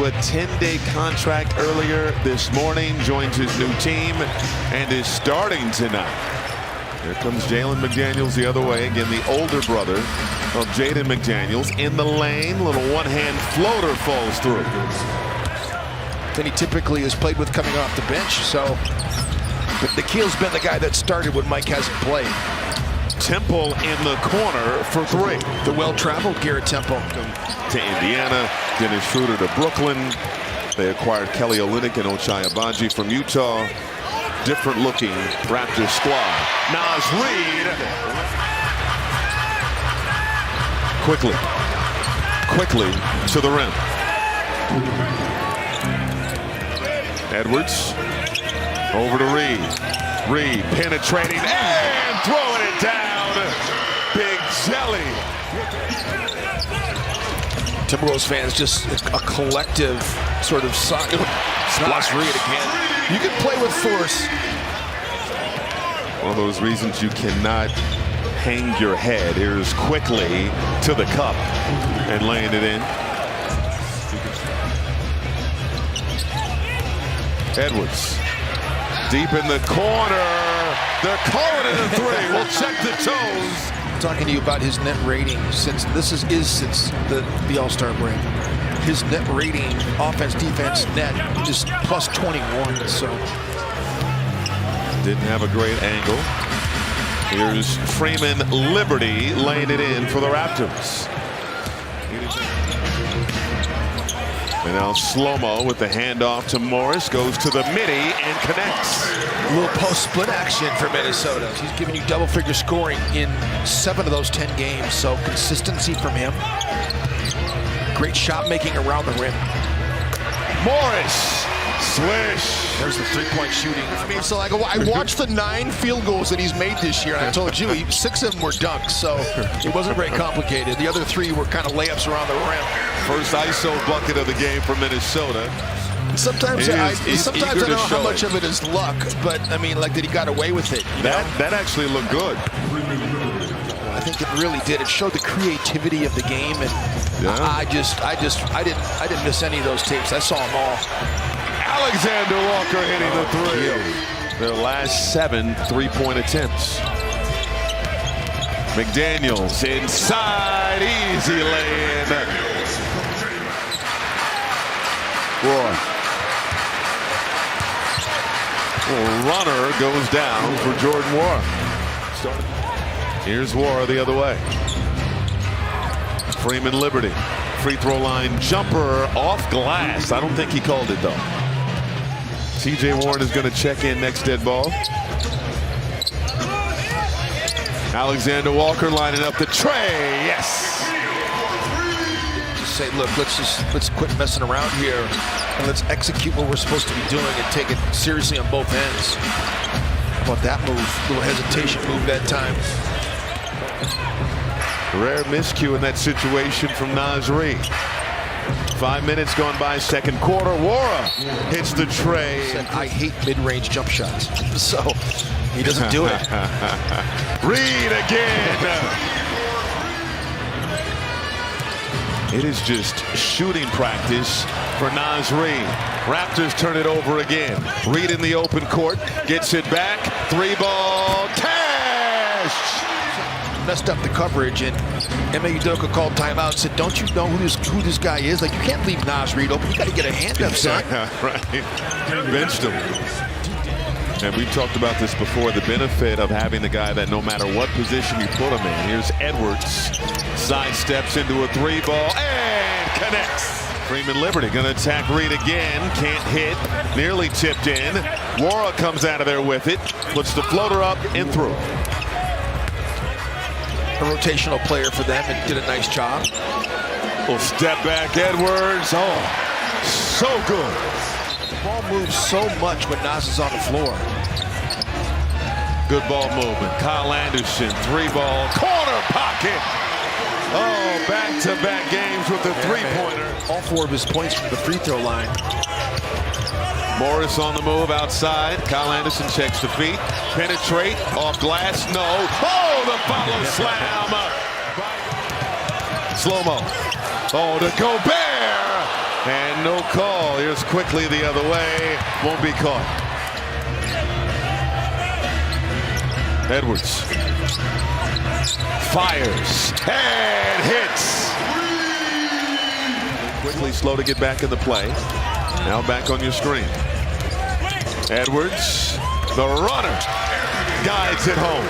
to a 10-day contract earlier this morning, joins his new team, and is starting tonight. Here comes Jalen McDaniels the other way. Again, the older brother of Jaden McDaniels in the lane. Little one-hand floater falls through. Then he typically has played with coming off the bench, so but Nikhil's been the guy that started when Mike hasn't played. Temple in the corner for three. The well-traveled Garrett Temple. To Indiana, Dennis Schroeder to Brooklyn. They acquired Kelly Olynyk and Ochai Agbaji from Utah. Different looking Raptors squad. Naz Reid. Quickly to the rim. Edwards over to Reid. Reid penetrating and throwing it down. Big jelly. Timberwolves fans, just a collective sort of Naz Reid again. You can play with force. One of those reasons you cannot hang your head. Here's quickly to the cup and laying it in. Edwards deep in the corner. They're calling it a three. We'll check the toes. I'm talking to you about his net rating since since the All-Star break. His net rating, offense, defense, net, is plus 21. So didn't have a great angle. Here's Freeman Liberty laying it in for the Raptors. And now slow-mo with the handoff to Morris, goes to the midi and connects. A little post-split action for Minnesota. He's giving you double-figure scoring in 7 of those 10 games, so consistency from him. Great shot making around the rim. Morris, swish. There's the three-point shooting. I mean, so I watched the 9 field goals that he's made this year, and I told you 6 of them were dunks, so it wasn't very complicated. The other 3 were kind of layups around the rim. First ISO bucket of the game for Minnesota. Sometimes I don't know how much of it is luck, but I mean, like that he got away with it. That actually looked good. I think it really did. It showed the creativity of the game, and yeah. I didn't miss any of those tapes. I saw them all. Alexander Walker hitting the three. Their last 7 three-point attempts. McDaniels inside, easy lay-in. Roy. Runner goes down for Jordan Nwora. Here's Nwora the other way. Freeman Liberty. Free throw line jumper off glass. I don't think he called it though. TJ Warren is going to check in next dead ball. Alexander Walker lining up the tray. Yes. Just say, look, let's quit messing around here and let's execute what we're supposed to be doing and take it seriously on both ends. How about that move? Little hesitation move that time. Rare miscue in that situation from Naz Reid. 5 minutes gone by, second quarter. Nwora hits the tray. I hate mid-range jump shots, so he doesn't do it. Reid again. It is just shooting practice for Naz Reid. Raptors turn it over again. Reid in the open court, gets it back. 3-ball, cash! Messed up the coverage, and Ime Udoka called timeout and said, don't you know who this guy is? Like, you can't leave Naz Reid open. You got to get a hand up, son. Right. Benched him. And we've talked about this before, the benefit of having the guy that no matter what position you put him in. Here's Edwards. Sidesteps into a 3-ball and connects. Freeman Liberty going to attack Reid again. Can't hit. Nearly tipped in. Nwora comes out of there with it. Puts the floater up and through. A rotational player for them and did a nice job. Well, step back Edwards. Oh, so good. The ball moves so much when Naz is on the floor. Good ball movement. Kyle Anderson, 3-ball, corner pocket. Oh, back-to-back games with the three-pointer. All 4 of his points from the free throw line. Morris on the move outside. Kyle Anderson checks the feet. Penetrate off glass. No. Oh, the follow slam. Slow-mo. Oh, to Gobert. And no call. Here's quickly the other way. Won't be caught. Edwards fires and hits. Quickly slow to get back in the play. Now back on your screen. Edwards, the runner, guides it home.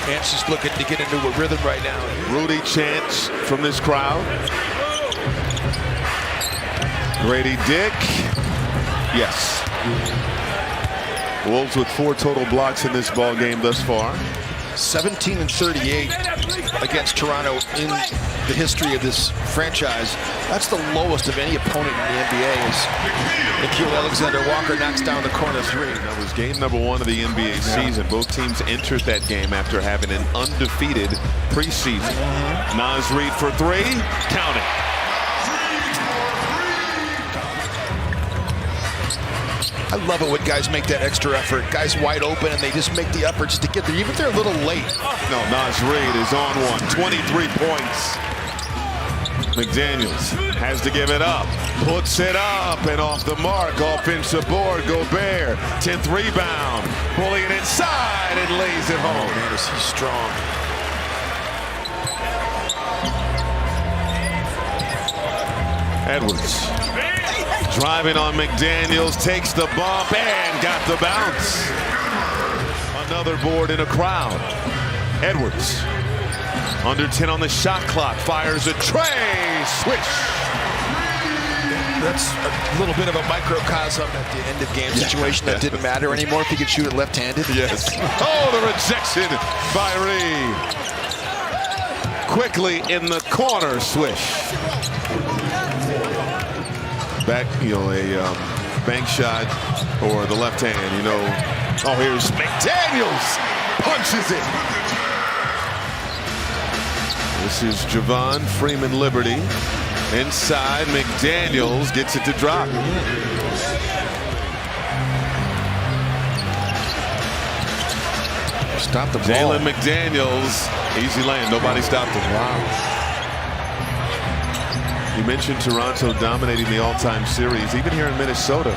Chance just looking to get into a rhythm right now. Rudy chants from this crowd. Grady Dick, yes. Wolves with 4 total blocks in this ball game thus far. 17-38 against Toronto in the history of this franchise. That's the lowest of any opponent in the NBA as Nickeil Alexander-Walker knocks down the corner 3. That was game number 1 of the NBA season. Both teams entered that game after having an undefeated preseason. Naz Reid for 3, count it. I love it when guys make that extra effort. Guys wide open and they just make the effort just to get there, even if they're a little late. No, Naz Reid is on one. 23 points. McDaniels has to give it up. Puts it up and off the mark. Offensive board. Gobert. 10th rebound. Pulling it inside and lays it home. Oh, man, is he strong. Edwards driving on McDaniels, takes the bump and got the bounce. Another board in a crowd. Edwards under 10 on the shot clock, fires a tray, switch. That's a little bit of a microcosm at the end of game situation that didn't matter anymore if he could shoot it left-handed. Yes. Oh, the rejection by Reid. Quickly in the corner, swish. Back, a bank shot or the left hand, Oh, here's McDaniels. Punches it. This is Javon Freeman Liberty. Inside, McDaniels gets it to drop. Stop the ball. Jalen McDaniels, easy lane. Nobody stopped him. Wow. You mentioned Toronto dominating the all-time series, even here in Minnesota.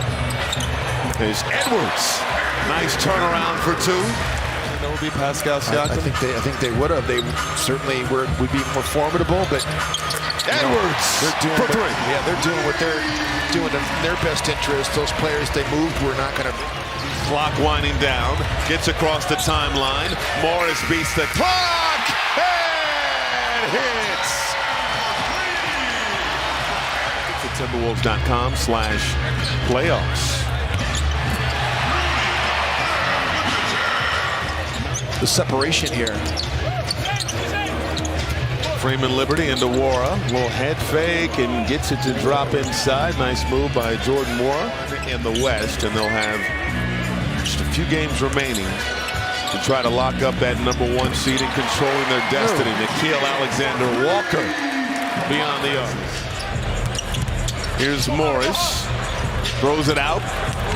There's Edwards. Nice turnaround for 2. That would be Pascal Siakam. I think they would have. They certainly would be more formidable, but Edwards they're doing for 3. They're doing what they're doing in their best interest. Those players they moved were not going to. Clock winding down. Gets across the timeline. Morris beats the clock and hits. Timberwolves.com/playoffs. The separation here. Freeman Liberty into Wara. Little head fake and gets it to drop inside. Nice move by Jordan Wara in the West, and they'll have just a few games remaining to try to lock up that #1 seed and controlling their destiny. Nickeil Alexander-Walker beyond the arc. Here's Morris, throws it out.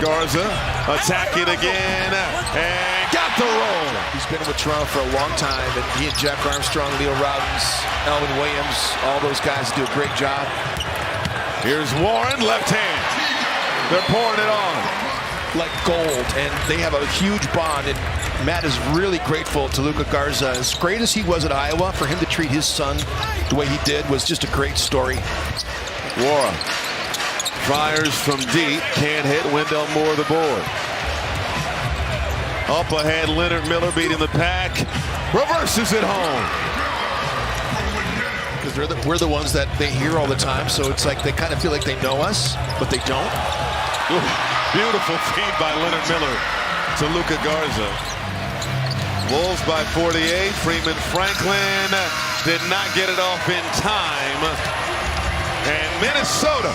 Garza, attack it again, and got the roll. He's been with Toronto for a long time, and he and Jack Armstrong, Leo Robbins, Elvin Williams, all those guys do a great job. Here's Warren, left hand. They're pouring it on. Like gold, and they have a huge bond, and Matt is really grateful to Luka Garza. As great as he was at Iowa, for him to treat his son the way he did was just a great story. Wara fires from deep, can't hit. Wendell Moore the board. Up ahead, Leonard Miller beating the pack, reverses it home. Because we're the ones that they hear all the time, so it's like they kind of feel like they know us, but they don't. Ooh, beautiful feed by Leonard Miller to Luka Garza. Wolves by 48. Freeman Franklin did not get it off in time. And Minnesota